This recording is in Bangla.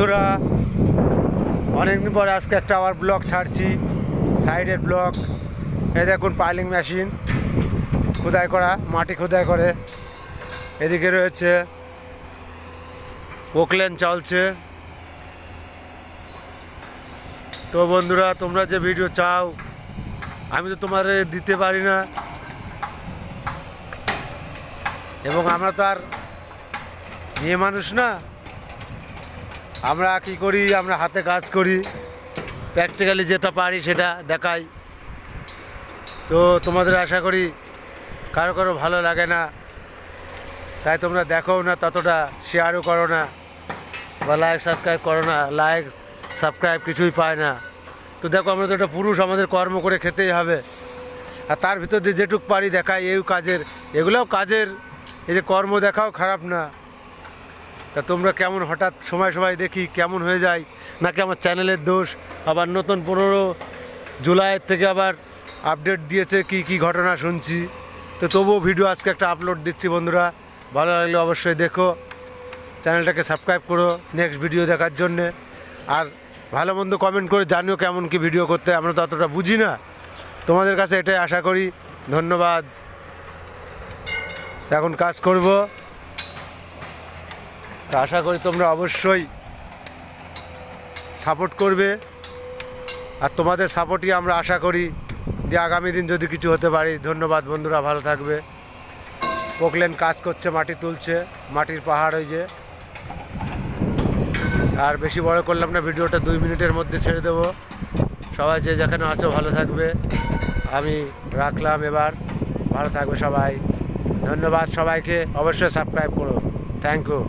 বন্ধুরা, অনেকদিন পরে আজকে একটা আবার ব্লগ ছাড়ছি, সাইডের ব্লগ। এই দেখুন পাইলিং মেশিন খোদাই করা, মাটি খোদাই করে। এদিকে রয়েছে পোকলেন চলছে। তো বন্ধুরা, তোমরা যে ভিডিও চাও আমি তো তোমাদের দিতে পারি না, এবং আমরা তো আর মেয়ে মানুষ না। আমরা কি করি, আমরা হাতে কাজ করি, প্র্যাকটিক্যালি যেটা পারি সেটা দেখাই। তো তোমাদের আশা করি কারো কারো ভালো লাগে না, তাই তোমরা দেখো না, ততটা শেয়ারও করো না বা লাইক সাবস্ক্রাইব করো না। লাইক সাবস্ক্রাইব কিছুই পায় না। তো দেখো, আমরা তো একটা পুরুষ, আমাদের কর্ম করে খেতেই হবে, আর তার ভিতর দিয়ে যেটুক পারি দেখাই। এই কাজের, এগুলোও কাজের, এই যে কর্ম দেখাও খারাপ না। তা তোমরা কেমন, হঠাৎ সময় সময় দেখি কেমন হয়ে যায়, নাকি আমার চ্যানেলের দোষ? আবার নতুন 15 জুলাইয়ের থেকে আবার আপডেট দিয়েছে, কি কি ঘটনা শুনছি। তো তবুও ভিডিও আজকে একটা আপলোড দিচ্ছি। বন্ধুরা, ভালো লাগলে অবশ্যই দেখো, চ্যানেলটাকে সাবস্ক্রাইব করো নেক্সট ভিডিও দেখার জন্যে। আর ভালো মন্দ কমেন্ট করে জানিও কেমন কি ভিডিও করতে, আমরা তো অতটা বুঝি না। তোমাদের কাছে এটাই আশা করি। ধন্যবাদ। এখন কাজ করব, আশা করি তোমরা অবশ্যই সাপোর্ট করবে, আর তোমাদের সাপোর্টই আমরা আশা করি যে আগামী দিন যদি কিছু হতে পারি। ধন্যবাদ বন্ধুরা, ভালো থাকবে। পোকলেন কাজ করছে, মাটি তুলছে, মাটির পাহাড় ওই যে। আর বেশি বড় করলাম না ভিডিওটা, 2 মিনিটের মধ্যে ছেড়ে দেবো। সবাই যে যেখানে আছো ভালো থাকবে। আমি রাখলাম এবার, ভালো থাকবে সবাই। ধন্যবাদ সবাইকে, অবশ্যই সাবস্ক্রাইব করো। Thank you.